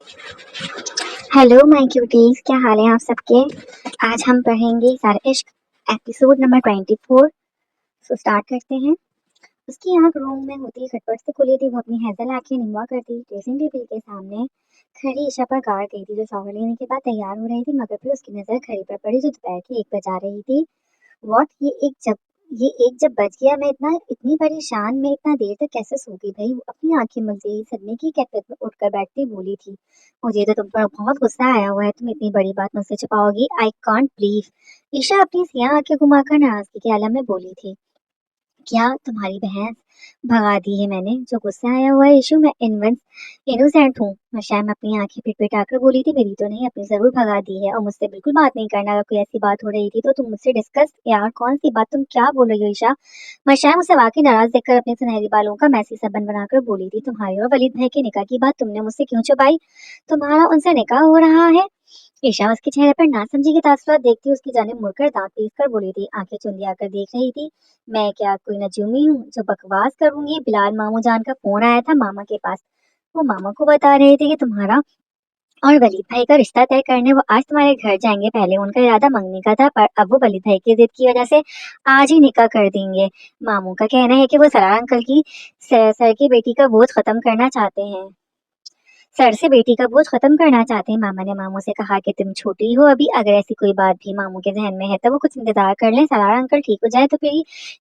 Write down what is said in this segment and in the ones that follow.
Hello my cuties, क्या हाल है आप सबके। आज हम पढ़ेंगे सारे इश्क एपिसोड नंबर 24। सो स्टार्ट करते हैं। उसकी आंख रूम में होती खटपट से खुली थी। वो अपनी हैजल आंखें निम्वा करती ड्रेसिंग टेबल के सामने खड़ी ईशा पर गाड़ गई थी, जो शॉवर लेने के बाद तैयार हो रही थी। मगर फिर उसकी नजर घड़ी पर पड़ी, जो दोपहर के 1 बजा रही थी। व्हाट, ये एक जब बज गया, मैं इतनी परेशान में इतना देर तक कैसे सो गई भाई। वो अपनी आंखें मलते ही सदमे की कैफियत में उठकर बैठती बोली थी, मुझे तो तुम पर बहुत गुस्सा आया हुआ है, तुम इतनी बड़ी बात मुझसे छुपाओगी। I can't believe. ईशा अपनी सियाह आंखें घुमाकर नाराजगी के आलम में बोली थी, क्या तुम्हारी भैंस भगा दी है मैंने। जो गुस्सा आया हुआ है इशू, मैं इनोसेंट हूँ। शैम अपनी आंखें पिटपिटाकर बोली थी, मेरी तो नहीं, अपनी जरूर भगा दी है। और मुझसे बिल्कुल बात नहीं करना। अगर कोई ऐसी बात हो रही थी तो तुम मुझसे डिस्कस। यार कौन सी बात, तुम क्या बोल रही हो ईशा। शैम उसे वाकई नाराज देखकर अपने सुनहरी बालों का मैसी सबन बनाकर बोली थी, तुम्हारी और वलीद भाई के निकाह की बात तुमने मुझसे क्यों छुपाई। तुम्हारा उनसे निकाह हो रहा है। ईशा उसके चेहरे पर नासमझी के तासुरात देखती उसकी जानिब मुड़कर दांत पीस कर बोली थी, आंखें चुंदिया कर देख रही थी। मैं क्या कोई नजूमी हूँ जो बकवास करूंगी। बिलाल मामू जान का फोन आया था मामा के पास। वो मामा को बता रहे थे कि तुम्हारा और वलीद भाई का रिश्ता तय करने वो आज तुम्हारे घर जाएंगे। पहले उनका इरादा मंगनी का था, पर अब वो वलीद भाई की जिद की वजह से आज ही निकाह कर देंगे। मामू का कहना है कि वो सरार अंकल की सर की बेटी का बोझ खत्म करना चाहते हैं। सर से बेटी का बोझ खत्म करना चाहते हैं। मामा ने मामू से कहा कि तुम छोटी हो अभी, अगर ऐसी कोई बात भी मामू के जहन में है तो वो कुछ इंतजार कर लें, सलारा अंकल ठीक हो जाए तो फिर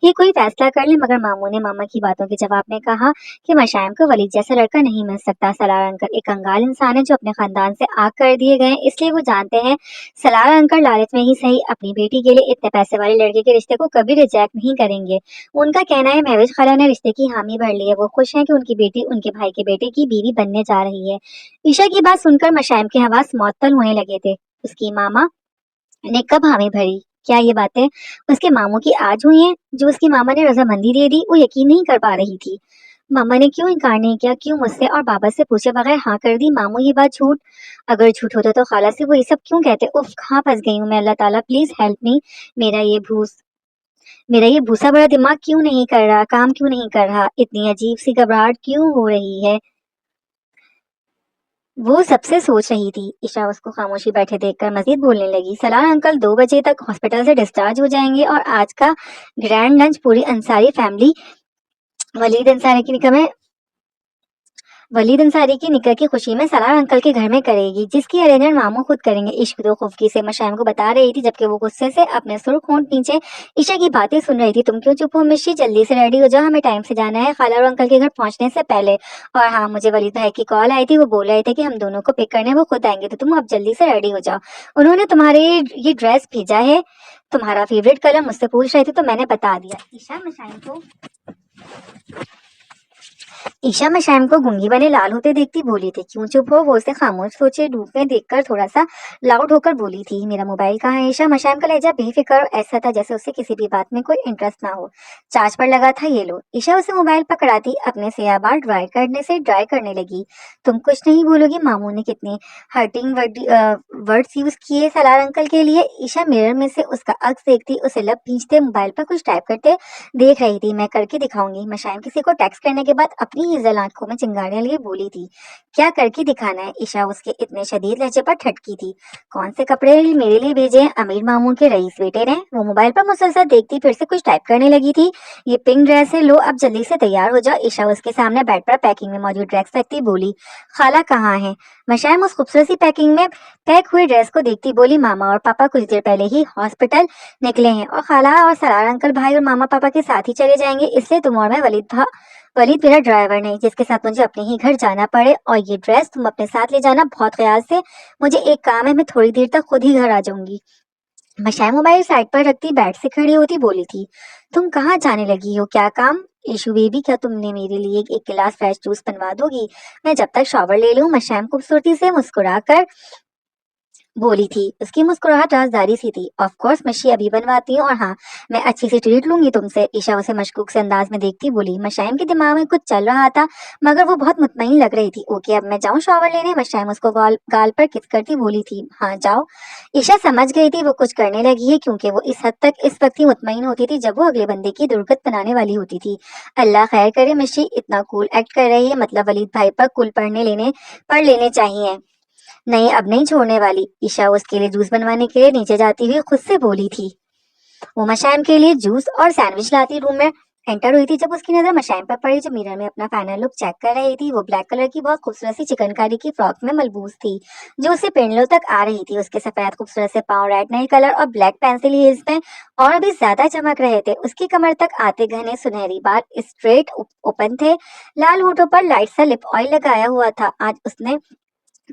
ही कोई फैसला कर ले। मगर मामू ने मामा की बातों के जवाब में कहा कि मशाइम को वलीद जैसा लड़का नहीं मिल सकता। सलारा अंकल एक कंगाल इंसान है जो अपने खानदान से आग कर दिए गए, इसलिए वो जानते हैं सलारा अंकल लालच में ही सही अपनी बेटी के लिए इतने पैसे वाले लड़के के रिश्ते को कभी रिजेक्ट नहीं करेंगे। उनका कहना है महविश खाला ने रिश्ते की हामी भर ली है। वो खुश है कि उनकी बेटी उनके भाई के बेटे की बीवी बनने जा रही है। ईशा की बात सुनकर मशाइम के हवास मुअत्तल होने लगे थे। उसकी मामा ने कब हामी भरी। क्या ये बातें उसके मामू की आज हुई हैं, जो उसकी मामा ने रजामंदी दे दी। वो यकीन नहीं कर पा रही थी। मामा ने क्यों इनकार नहीं किया, क्यों मुझसे और बाबा से पूछे बगैर हाँ कर दी। मामू ये बात झूठ, अगर झूठ होता तो खाला से वो ये सब क्यों कहते। उफ, कहाँ फंस गई हूँ मैं। अल्लाह ताला प्लीज हेल्प मी। मेरा ये भूस मेरा ये भूसा बड़ा दिमाग क्यों नहीं कर रहा, काम क्यों नहीं कर रहा, इतनी अजीब सी घबराहट क्यों हो रही है। वो सबसे सोच रही थी। ईशा उसको खामोशी बैठे देखकर मजीद बोलने लगी, सलार अंकल 2 बजे तक हॉस्पिटल से डिस्चार्ज हो जाएंगे और आज का ग्रैंड लंच पूरी अंसारी फैमिली वलीद अंसारी की निकह में वलीद अंसारी की निकाह की खुशी में सलार अंकल के घर में करेगी, जिसकी अरेंजमेंट मामू खुद करेंगे। इश्क दो खुफकी से मशाइम को बता रही थी, जबकि वो गुस्से से अपने सुर्ख होंठ नीचे ईशा की बातें सुन रही थी। तुम क्यों चुप हो मिशी, जल्दी से रेडी हो जाओ, हमें टाइम से जाना है खाला और अंकल के घर पहुंचने से पहले। और हाँ, मुझे वलीद भाई की कॉल आई थी, वो बोल रहे थे कि हम दोनों को पिक करने वो खुद आएंगे, तो तुम अब जल्दी से रेडी हो जाओ। उन्होंने तुम्हारे ये ड्रेस भेजा है, तुम्हारा फेवरेट कलर, मुझसे पूछ रहे थे तो मैंने बता दिया। ईशा मशाइम को गूंगी बने लाल होते देखती बोली थी, क्यों चुप हो। वो उसे खामोश सोचे धूप में देखकर थोड़ा सा लाउड होकर बोली थी, मेरा मोबाइल कहाँ है। ईशा मशाइम का लहजा बेफिक्र और ऐसा था जैसे उसे किसी भी बात में कोई इंटरेस्ट ना हो। चार्ज पर लगा था, ये लो। ईशा उसे मोबाइल पकड़ाती अपने से बाल ड्राई करने लगी। तुम कुछ नहीं बोलोगी। मामू ने कितने हर्टिंग वर्ड्स यूज किए सलार अंकल के लिए। ईशा मिरर में से उसका अक्स देखती उसे लब खींचते मोबाइल पर कुछ टाइप करते देख रही थी। मैं करके दिखाऊंगी। मशाइम किसी को टेक्स्ट करने के बाद अपनी ही जल आंखों में चिंगारियां लिए बोली थी, क्या करके दिखाना है। ईशा उसके इतने शदीद लहजे पर ठटकी थी। कौन से कपड़े मेरे लिए भेजे हैं, अमीर मामू के रईस बेटे ने। वो मोबाइल पर मुसलसल देखती फिर से कुछ टाइप करने लगी थी। ये पिंक ड्रेस है, लो अब जल्दी से तैयार हो जाओ। ईशा उसके सामने बेड पर पैकिंग में मौजूद ड्रेस रखती बोली, खाला कहाँ है। मशाइम उस खूबसूरत सी पैकिंग में पैक हुई ड्रेस को देखती बोली, मामा और पापा कुछ देर पहले ही हॉस्पिटल निकले हैं और खाला और सरार अंकल भाई और मामा पापा के साथ ही चले जाएंगे, इसलिए तुम और मैं वलीद मेरा ड्राइवर नहीं जिसके साथ मुझे अपने ही घर जाना पड़े। और ये ड्रेस तुम अपने साथ ले जाना बहुत ख्याल से, मुझे एक काम है, मैं थोड़ी देर तक खुद ही घर आ जाऊंगी। मशाई मोबाइल साइड पर रखती बेड से खड़ी होती बोली थी, तुम कहाँ जाने लगी हो, क्या काम। ईशु बेबी, क्या तुमने मेरे लिए एक गिलास फ्रेश जूस बनवा दोगी, मैं जब तक शॉवर ले लूं। मशाइम खूबसूरती से मुस्कुराकर बोली थी। उसकी मुस्कुराहट राजदारी सी थी। ऑफ कोर्स मशी अभी बनवाती हूँ, और हाँ, मैं अच्छी सी ट्रीट लूंगी तुमसे। ईशा उसे मशकूक से अंदाज में देखती बोली। मशाइम के दिमाग में कुछ चल रहा था, मगर वो बहुत मुतमईन लग रही थी। ओके, अब मैं जाऊँ शॉवर लेने। मशाइम उसको गाल पर किस करती बोली थी, हाँ जाओ। ईशा समझ गई थी वो कुछ करने लगी है, क्योंकि वो इस हद तक इस वक्त ही मुतमईन होती थी जब वो अगले बंदे की दुर्गत बनाने वाली होती थी। अल्लाह खैर करे, मशी इतना कूल एक्ट कर रही है, मतलब वलीद भाई पर कुल पढ़ लेने चाहिए। नहीं, अब नहीं छोड़ने वाली। ईशा उसके लिए जूस बनवाने के लिए नीचे जाती हुई खुद से बोली थी। वो मशाइम के लिए जूस और सैंडविच लाती रूम में एंटर हुई थी जब उसकी नजर मशाइम पर पड़ी, जो मिरर में अपना फाइनल लुक चेक कर रही थी। वो ब्लैक कलर की बहुत खूबसूरत सी चिकनकारी की फ्रॉक में मलबूस थी, जो उसे पेंडलों तक आ रही थी। उसके सफेद खूबसूरत से पाँव रेड नेल कलर और ब्लैक पेंसिल हील्स में और भी ज्यादा चमक रहे थे। उसकी कमर तक आते घने सुनहरी बाल स्ट्रेट ओपन थे। लाल होठों पर लाइट सा लिप ऑयल लगाया हुआ था। आज उसने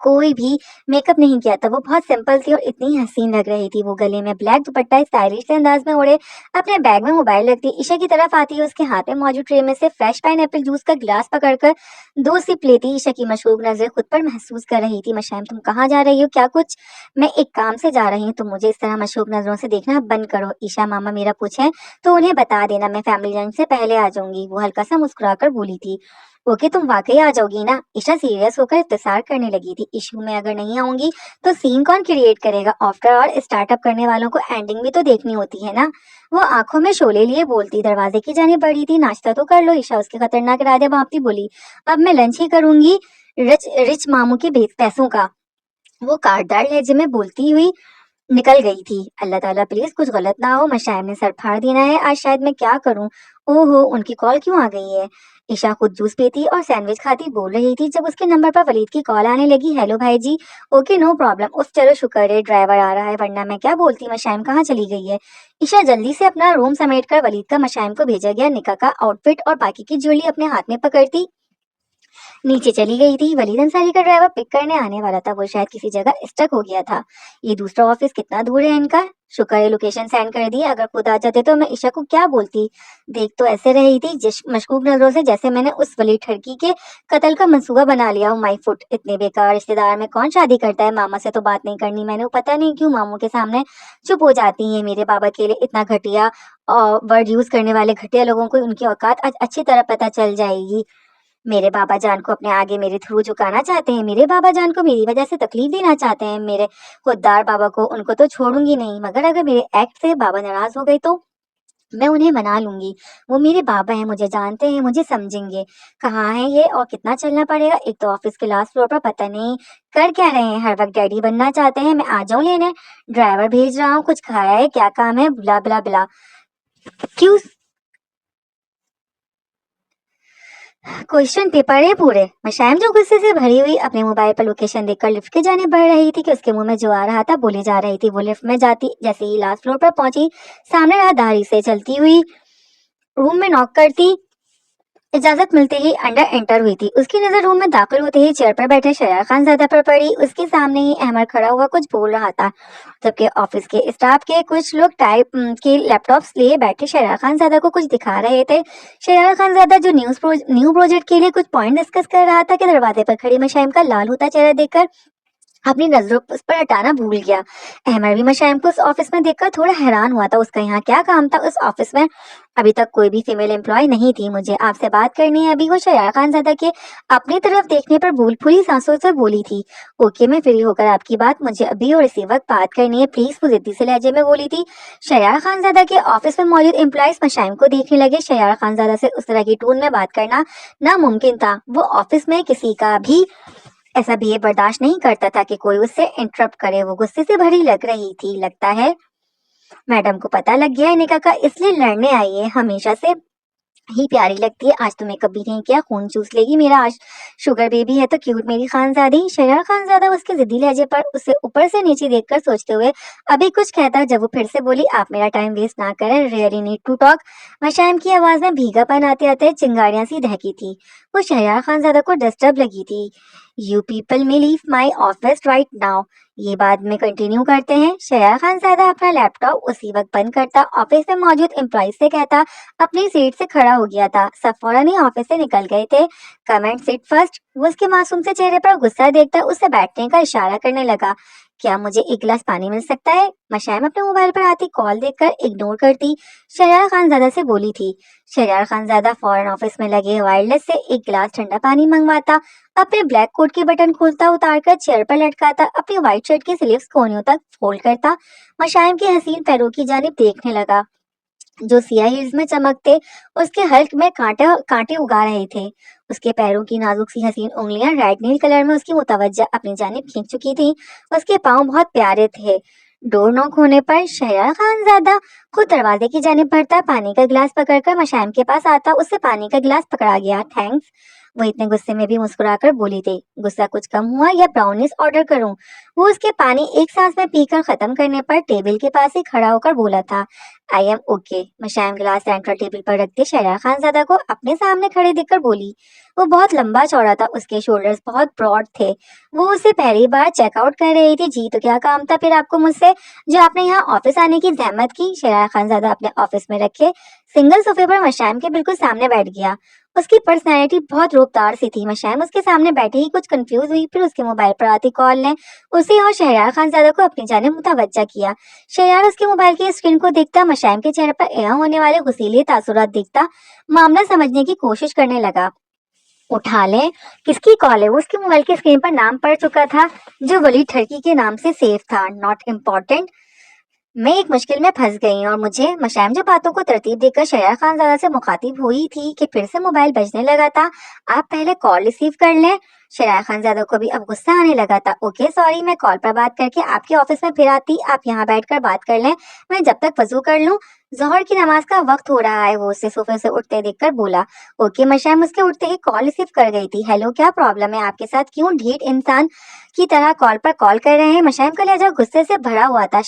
कोई भी मेकअप नहीं किया था। वो बहुत सिंपल थी और इतनी हसीन लग रही थी। वो गले में ब्लैक दुपट्टा स्टाइलिश से अंदाज में ओढ़े अपने बैग में मोबाइल रखती ईशा की तरफ आती है। उसके हाथ में मौजूद ट्रे में से फ्रेश पाइनएप्पल जूस का गिलास पकड़कर दो सिप लेती ईशा की मशरूब नजर खुद पर महसूस कर रही थी। मशाइम, तुम कहाँ जा रही हो? क्या कुछ? मैं एक काम से जा रही हूँ, तुम मुझे इस तरह मशरूब नजरों से देखना बंद करो। ईशा, मामा मेरा पूछे तो उन्हें बता देना, मैं फैमिली लंच से पहले आ जाऊंगी। वो हल्का सा मुस्कुराकर बोली थी। ओके, तुम वाकई आ जाओगी ना? ईशा सीरियस होकर इंतजार करने लगी थी। इशू में अगर नहीं आऊंगी तो सीन कौन क्रिएट करेगा? आफ्टर ऑल स्टार्टअप करने वालों को एंडिंग भी तो देखनी होती है ना। वो आंखों में शोले लिए बोलती दरवाजे की जाने बढ़ी थी। नाश्ता तो कर लो। ईशा उसके खतरनाक इरादे भांपती बोली। अब मैं लंच ही करूंगी, रिच रिच मामू के पैसों का। वो काटदार लहजे में बोलती हुई निकल गई थी। अल्लाह ताला प्लीज कुछ गलत ना हो। मशाइम ने सर फाड़ देना है आज, शायद मैं क्या करूं। ओहो, उनकी कॉल क्यों आ गई है? ईशा खुद जूस पीती और सैंडविच खाती बोल रही थी जब उसके नंबर पर वलीद की कॉल आने लगी। हेलो भाई जी। Okay, no problem. उफ, चलो शुक्र है ड्राइवर आ रहा है, वरना मैं क्या बोलती। मशाइम कहाँ चली गई है? ईशा जल्दी से अपना रूम समेट कर वलीद का मशाइम को भेजा गया निकाह का आउटफिट और बाकी की ज्वेलरी अपने हाथ में पकड़ती नीचे चली गई थी। वलीद अंसारी का ड्राइवर पिक करने आने वाला था। वो शायद किसी जगह स्टक हो गया था। ये दूसरा ऑफिस कितना दूर है इनका? शुक्र है लोकेशन सेंड कर दी। अगर खुद आ जाते तो मैं ईशा को क्या बोलती। देख तो ऐसे रही थी जिस मशकूक नजरों से जैसे मैंने उस वलीद ठरकी के कत्ल का मंसूबा बना लिया हो। माई फुट, इतने बेकार रिश्तेदार में कौन शादी करता है? मामा से तो बात नहीं करनी मैंने। पता नहीं क्यों मामू के सामने चुप हो जाती है। मेरे बाबा के लिए इतना घटिया वर्ड यूज करने वाले घटिया लोगों को उनकी औकात आज अच्छी तरह पता चल जाएगी। मेरे बाबा जान को अपने आगे मेरे थ्रू झुकाना चाहते हैं। मेरे बाबा जान को मेरी वजह से तकलीफ देना चाहते हैं। मेरे खुददार बाबा को, उनको तो छोड़ूंगी नहीं, मगर अगर मेरे एक्ट से बाबा नाराज हो गए तो मैं उन्हें मना लूंगी। वो मेरे बाबा हैं, मुझे जानते हैं, मुझे समझेंगे। कहाँ है ये और कितना चलना पड़ेगा? एक तो ऑफिस के लास्ट फ्लोर पर, पता नहीं कर क्या रहे हैं। हर वक्त डैडी बनना चाहते हैं। मैं आ जाऊं लेने? ड्राइवर भेज रहा हूँ, कुछ खाया है? क्या काम है? बुला बुला बुला। क्यों? क्वेश्चन पेपर है पूरे। मशाइम जो गुस्से से भरी हुई अपने मोबाइल पर लोकेशन देखकर लिफ्ट के जाने बढ़ रही थी कि उसके मुंह में जो आ रहा था बोली जा रही थी। वो लिफ्ट में जाती जैसे ही लास्ट फ्लोर पर पहुंची, सामने राहदारी से चलती हुई रूम में नॉक करती इजाजत मिलते ही अंदर एंटर हुई थी। उसकी नजर रूम में दाखिल होते ही चेयर पर बैठे शरार खानजादा पर पड़ी। उसके सामने ही अहमद खड़ा हुआ कुछ बोल रहा था, जबकि ऑफिस के स्टाफ के कुछ लोग टाइप के लैपटॉप्स लिए बैठे शरार खानजादा को कुछ दिखा रहे थे। शरार खानजादा जो न्यू प्रोजेक्ट के लिए कुछ पॉइंट डिस्कस कर रहा था कि दरवाजे पर खड़ी मशाइम का लाल होता चेहरा देखकर अपनी नजरों उस पर हटाना भूल गया। अहमद भी मशाइम को उस ऑफिस में देखकर थोड़ा हैरान हुआ था। उसका यहाँ क्या काम था उस ऑफिस में? अभी तक कोई भी फीमेल एम्प्लॉय नहीं थी। मुझे आपसे बात करनी है अभी। वो शरार खानजादा के अपनी तरफ देखने पर भूल फूली सांसों से बोली थी। ओके, मैं फ्री होकर आपकी बात मुझे अभी और इसी वक्त बात करनी है प्लीज। वो जिद्दी से लहजे में बोली थी। शरार खानजादा के ऑफिस में मौजूद एम्प्लॉयज मशाइम को देखने लगे। शरार खानजादा से उस तरह की टोन में बात करना नामुमकिन था। वो ऑफिस में किसी का भी ऐसा भी बर्दाश्त नहीं करता था कि कोई उससे इंटरप्ट करे। वो गुस्से से भरी लग रही थी। लगता है मैडम को पता लग गया है निका का, इसलिए लड़ने आई है। हमेशा से ही प्यारी लगती है, आज तुम्हें कभी नहीं किया, खून चूस लेगी मेरा। आज शुगर बेबी है तो क्यूट मेरी खानजादी। शरार खानजादा उसके जिद्दी लहजे पर उसे ऊपर से नीचे देखकर सोचते हुए अभी कुछ कहता जब वो फिर से बोली, आप मेरा टाइम वेस्ट ना करें, really need to talk. Mashaim की आवाज में भीगापन आते आते चिंगारियां सी दहकी थी। वो शरार खानजादा को डिस्टर्ब लगी थी। यू पीपल में leave my office right now. ये बाद में कंटिन्यू करते हैं। शरार खानजादा अपना लैपटॉप उसी वक्त बंद करता, ऑफिस में मौजूद एम्प्लॉय से कहता, अपनी सीट से खड़ा हो गया था। सब फौरन ही ऑफिस से निकल गए थे। Comment seat first. वो उसके मासूम से चेहरे पर गुस्सा देखकर उससे बैठने का इशारा करने लगा। क्या मुझे एक गिलास पानी मिल सकता है? मशाइम अपने मोबाइल पर आती कॉल देखकर इग्नोर करती शरार खानजादा से बोली थी। शरार खानजादा फौरन ऑफिस में लगे वायरलेस से एक गिलास ठंडा पानी मंगवाता, अपने ब्लैक कोट के बटन खोलता, उतारकर चेयर पर लटकाता, अपनी व्हाइट शर्ट की स्लीव्स कोहनियों तक फोल्ड करता, मशाइम के हसीन पैरों की जानिब देखने लगा जो सिया हिल्स में चमकते उसके हल्क में कांटे कांटे उगा रहे थे। उसके पैरों की नाजुक सी हसीन उंगलियां रेड नील कलर में उसकी मुतवज्जा अपनी जानिब खींच चुकी थी। उसके पाँव बहुत प्यारे थे। डोर नॉक होने पर शहर खानजादा खुद दरवाजे की जानिब बढ़ता, पानी का गिलास पकड़कर मशाइम के पास आता, उससे पानी का गिलास पकड़ा गया। थैंक्स। वो इतने गुस्से में भी मुस्कुराकर बोली थी। गुस्सा कुछ कम हुआ या ब्राउनीज ऑर्डर करूं? वो उसके पानी एक सांस में पीकर खत्म करने पर टेबल के पास ही खड़ा होकर बोला था, आई एम ओके। मशाइम गिलास सेंट्रल टेबल पर रखते शहर खानजादा को अपने सामने खड़े देखकर बोली। वो बहुत लंबा चौड़ा था, उसके शोल्डर्स बहुत ब्रॉड थे। वो उसे पहली बार चेकआउट कर रही थी। जी तो क्या काम था फिर आपको मुझसे, जो आपने यहाँ ऑफिस आने की जहमत की? शहर खानजादा अपने ऑफिस में रखे सिंगल सोफे पर मशाइम के बिल्कुल सामने बैठ गया। उसकी पर्सनैलिटी बहुत रोबदार सी थी। मशाइम उसके सामने बैठे ही कुछ कंफ्यूज हुई, फिर उसके मोबाइल पर आती कॉल ने उसे और शहरयार खानजादा को अपनी जानिब मुतवज्जा किया। शहरयार उसके मोबाइल की स्क्रीन को देखता, मशाइम के चेहरे पर यहाँ होने वाले गुस्सीले तासुरात देखता, मामला समझने की कोशिश करने लगा। उठा ले, किसकी कॉल है? वो उसके मोबाइल की स्क्रीन पर नाम पढ़ चुका था, जो वलीद ठरकी के नाम से सेव था। Not important. मैं एक मुश्किल में फंस गई और मुझे मशाइम जो बातों को तरतीब देकर शहर खानजादा से मुखातिब हुई थी कि फिर से मोबाइल बजने लगा था। आप पहले कॉल रिसीव कर लें। शहर खानजादा को भी अब गुस्सा आने लगा था। ओके सॉरी, मैं कॉल पर बात करके आपके ऑफिस में फिर आती, आप यहाँ बैठकर बात कर लें, मैं जब तक वजू कर लूँ। जोहर की नमाज का वक्त हो रहा है, वो उससे सोफे से उठते देखकर बोला। ओके। मशाइम उसके उठते ही कॉल रिसीव कर गई थी। हेलो, क्या प्रॉब्लम है आपके साथ? क्यों ढीठ इंसान की तरह कॉल पर कॉल कर रहे हैं? मशाइम का लहजा गुस्से से भरा हुआ था।